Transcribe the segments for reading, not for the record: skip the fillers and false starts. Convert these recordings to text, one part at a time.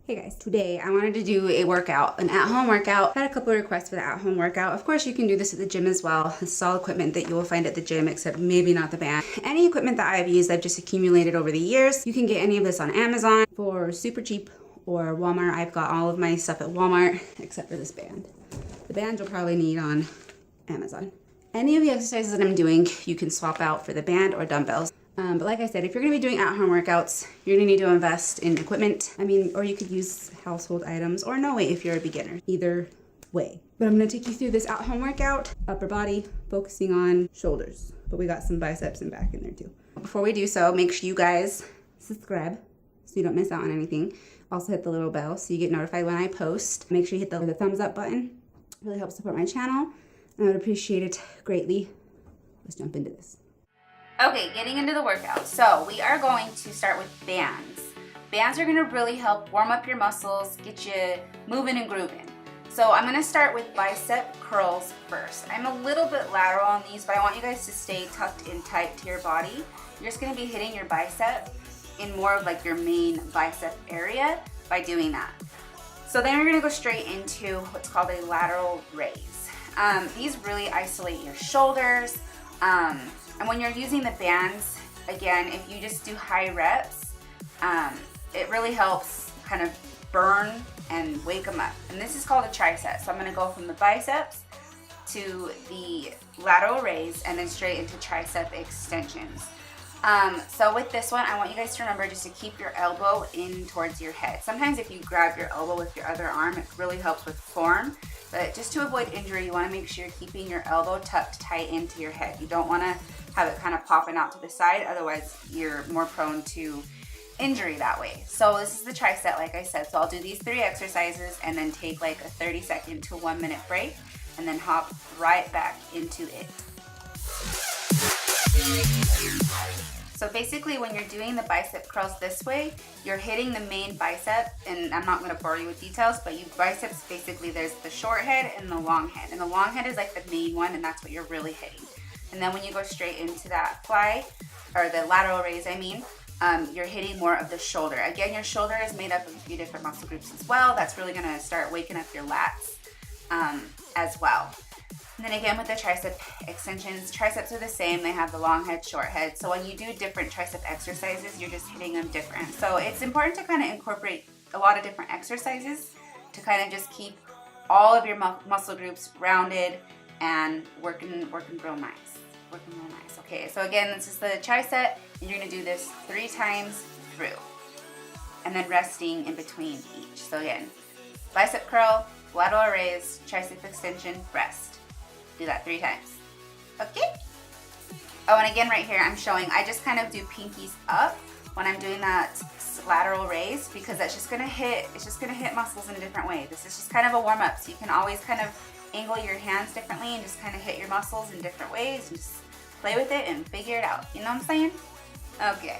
Hey guys, today I wanted to do a workout, an at-home workout. I had a couple of requests for the at-home workout. Of course, you can do this at the gym as well. This is all equipment that you will find at the gym, except maybe not the band. Any equipment that I've used, I've just accumulated over the years. You can get any of this on Amazon for super cheap or Walmart. I've got all of my stuff at Walmart, except for this band. The band you'll probably need on Amazon. Any of the exercises that I'm doing, you can swap out for the band or dumbbells. But like I said, if you're going to be doing at-home workouts, you're going to need to invest in equipment. Or you could use household items or no weight if you're a beginner. Either way. But I'm going to take you through this at-home workout, upper body, focusing on shoulders. But we got some biceps and back in there too. Before we do so, make sure you guys subscribe so you don't miss out on anything. Also hit the little bell so you get notified when I post. Make sure you hit the thumbs up button. It really helps support my channel. I would appreciate it greatly. Let's jump into this. Okay, getting into the workout. So we are going to start with bands. Bands are gonna really help warm up your muscles, get you moving and grooving. So I'm gonna start with bicep curls first. I'm a little bit lateral on these, but I want you guys to stay tucked in tight to your body. You're just gonna be hitting your bicep in more of like your main bicep area by doing that. So then you're gonna go straight into what's called a lateral raise. These really isolate your shoulders. And when you're using the bands, again, if you just do high reps, it really helps kind of burn and wake them up. And this is called a tricep. So I'm gonna go from the biceps to the lateral raise and then straight into tricep extensions. So with this one, I want you guys to remember just to keep your elbow in towards your head. Sometimes if you grab your elbow with your other arm, it really helps with form. But just to avoid injury, you want to make sure you're keeping your elbow tucked tight into your head. You don't want to have it kind of popping out to the side, otherwise you're more prone to injury that way. So this is the tricep, like I said. So I'll do these 3 exercises and then take like a 30-second to 1-minute break and then hop right back into it. So basically when you're doing the bicep curls this way, you're hitting the main bicep, and I'm not going to bore you with details, but you biceps, basically there's the short head and the long head. And the long head is like the main one, and that's what you're really hitting. And then when you go straight into that fly, or the lateral raise I mean, you're hitting more of the shoulder. Again, your shoulder is made up of a few different muscle groups as well. That's really going to start waking up your lats as well. And then again with the tricep extensions, triceps are the same. They have the long head, short head. So when you do different tricep exercises, you're just hitting them different. So it's important to kind of incorporate a lot of different exercises to kind of just keep all of your muscle groups rounded and working real nice. Okay, so again, this is the tricep, and you're gonna do this 3 times through, and then resting in between each. So again, bicep curl, lateral raise, tricep extension, rest. Do that 3 times. Okay? Oh, and again right here, I'm showing, I just kind of do pinkies up when I'm doing that lateral raise, because that's just gonna hit, it's just gonna hit muscles in a different way. This is just kind of a warm up, so you can always kind of angle your hands differently and just kind of hit your muscles in different ways and just play with it and figure it out. You know what I'm saying? Okay.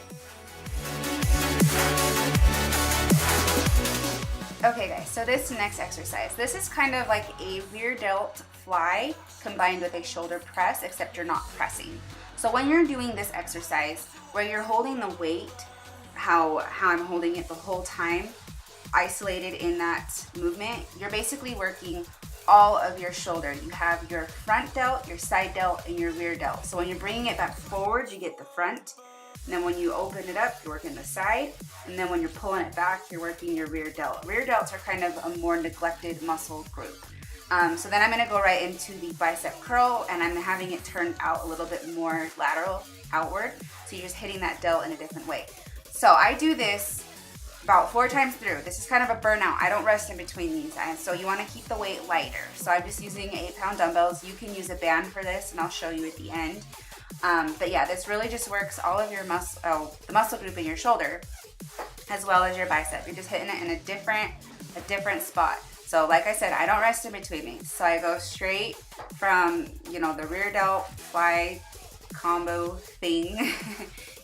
Okay guys, so this next exercise, this is kind of like a rear delt fly combined with a shoulder press, except you're not pressing. So when you're doing this exercise, where you're holding the weight, how I'm holding it the whole time, isolated in that movement, you're basically working all of your shoulder. You have your front delt, your side delt, and your rear delt. So when you're bringing it back forward, you get the front. And then when you open it up, you're working the side. And then when you're pulling it back, you're working your rear delt. Rear delts are kind of a more neglected muscle group. So then I'm gonna go right into the bicep curl, and I'm having it turned out a little bit more lateral outward. So you're just hitting that delt in a different way. So I do this about 4 times through. This is kind of a burnout. I don't rest in between these. So you want to keep the weight lighter. So I'm just using 8-pound dumbbells. You can use a band for this, and I'll show you at the end. But yeah, this really just works all of your the muscle group in your shoulder, as well as your bicep. You're just hitting it in a different spot. So like I said, I don't rest in between these. So I go straight from, the rear delt fly combo thing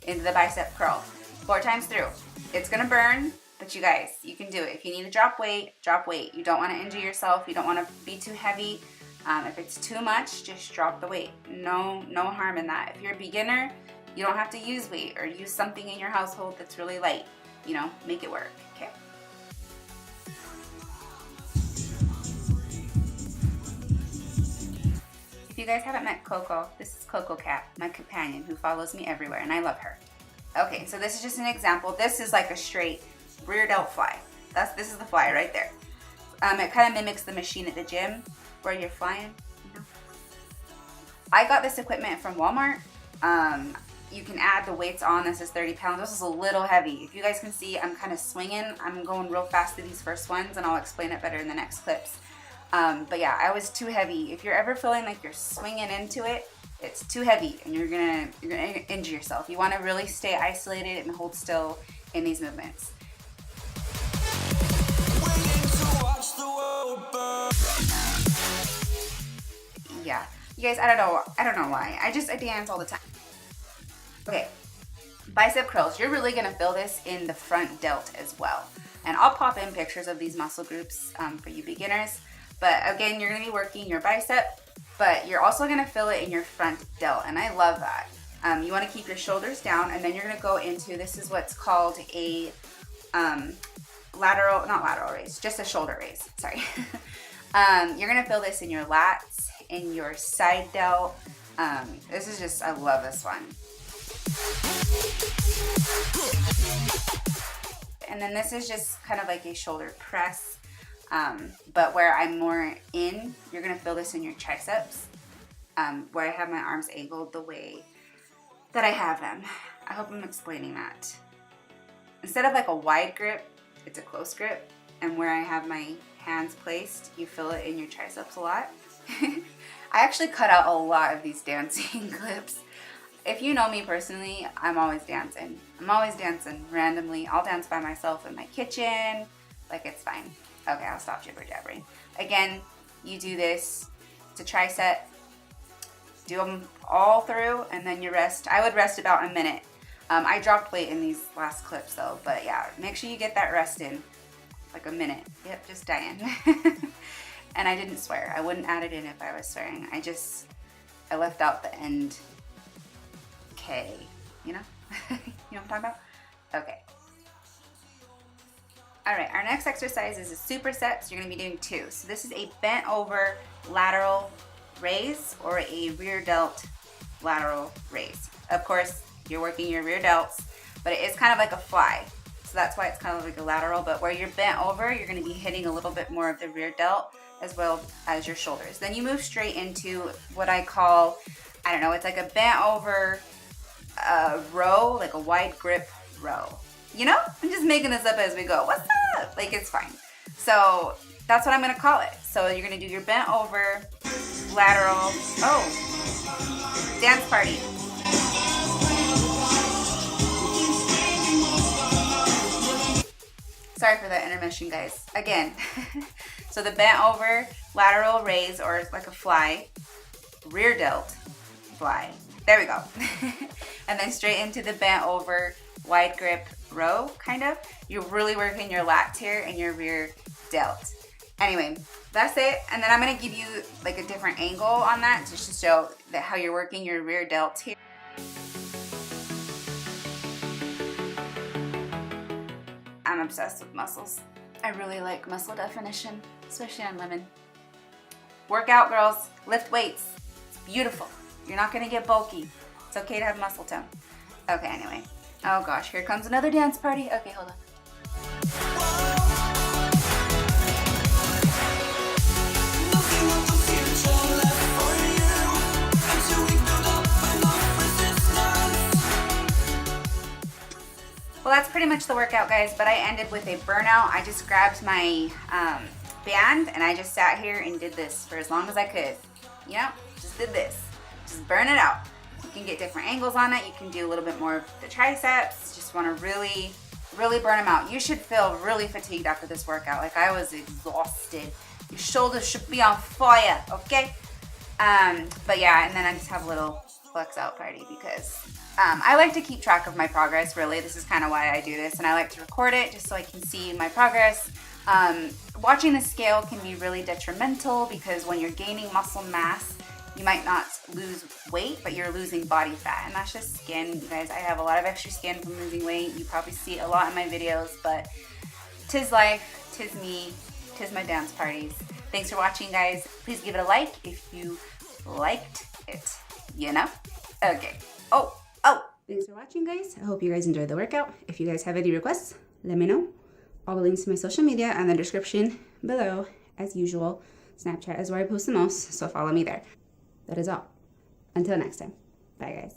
into the bicep curl. 4 times through. It's gonna burn, But you guys, you can do it. If you need to drop weight, drop weight. You don't want to injure yourself. You don't want to be too heavy. If it's too much, just drop the weight. No harm in that. If you're a beginner, you don't have to use weight or use something in your household that's really light. You know, make it work, okay? If you guys haven't met Coco, this is Coco Cat, my companion who follows me everywhere, and I love her. Okay, so this is just an example. This is like a straight rear delt fly. This is the fly right there. It kind of mimics the machine at the gym where you're flying. You know? I got this equipment from Walmart. You can add the weights on. This is 30 pounds. This is a little heavy. If you guys can see, I'm kind of swinging. I'm going real fast through these first ones, and I'll explain it better in the next clips. But yeah, I was too heavy. If you're ever feeling like you're swinging into it, it's too heavy, and you're gonna injure yourself. You want to really stay isolated and hold still in these movements. Yeah, you guys, I don't know why. I dance all the time. Okay, bicep curls. You're really gonna feel this in the front delt as well. And I'll pop in pictures of these muscle groups for you beginners. But again, you're gonna be working your bicep, but you're also gonna feel it in your front delt, and I love that. You wanna keep your shoulders down, and then you're gonna go into, this is what's called a not lateral raise, just a shoulder raise, sorry. You're gonna feel this in your lats, in your side delt. This is just, I love this one. And then this is just kind of like a shoulder press, but where I'm more in, you're gonna feel this in your triceps, where I have my arms angled the way that I have them. I hope I'm explaining that. Instead of like a wide grip, it's a close grip, and where I have my hands placed, you feel it in your triceps a lot. I actually cut out a lot of these dancing clips. If you know me personally, I'm always dancing. I'm always dancing randomly. I'll dance by myself in my kitchen, like it's fine. Okay, I'll stop jibber jabbering. Again, you do this to tricep, do them all through, and then you rest. I would rest about a minute. I dropped weight in these last clips though, but yeah, make sure you get that rest in, like a minute. Yep, just dying. And I didn't swear. I wouldn't add it in if I was swearing. I left out the end K, you know? You know what I'm talking about? Okay. All right, our next exercise is a superset, so you're gonna be doing two. So this is a bent over lateral raise or a rear delt lateral raise. Of course, you're working your rear delts, but it is kind of like a fly. So that's why it's kind of like a lateral, but where you're bent over, you're gonna be hitting a little bit more of the rear delt as well as your shoulders. Then you move straight into what I call, I don't know, it's like a bent over row, like a wide grip row. You know, I'm just making this up as we go. What's up? Like, it's fine. So that's what I'm gonna call it. So you're gonna do your bent over, lateral, dance party. Sorry for that intermission, guys. Again, so the bent over, lateral raise, or like a fly, rear delt fly. There we go. And then straight into the bent over, wide grip row, kind of. You're really working your lats here and your rear delt. Anyway, that's it. And then I'm gonna give you like a different angle on that just to show that how you're working your rear delt here. I'm obsessed with muscles. I really like muscle definition, especially on women. Work out, girls. Lift weights. It's beautiful. You're not gonna get bulky. It's okay to have muscle tone. Okay, anyway. Oh gosh, here comes another dance party. Okay, hold on. Well, that's pretty much the workout, guys, but I ended with a burnout. I just grabbed my band and I just sat here and did this for as long as I could. You know, just did this. Just burn it out. You can get different angles on it. You can do a little bit more of the triceps. Just want to really, really burn them out. You should feel really fatigued after this workout. Like, I was exhausted. Your shoulders should be on fire, okay? But yeah, and then I just have a little flex out party because I like to keep track of my progress, really. This is kind of why I do this, and I like to record it just so I can see my progress. Watching the scale can be really detrimental because when you're gaining muscle mass, you might not lose weight, but you're losing body fat, and that's just skin, you guys. I have a lot of extra skin from losing weight. You probably see it a lot in my videos, but 'tis life, 'tis me, 'tis my dance parties. Thanks for watching, guys. Please give it a like if you liked it, you know? Okay. Oh. Thanks for watching, guys. I hope you guys enjoyed the workout. If you guys have any requests, let me know. All the links to my social media are in the description below. As usual, Snapchat is where I post the most, so follow me there. That is all. Until next time. Bye, guys.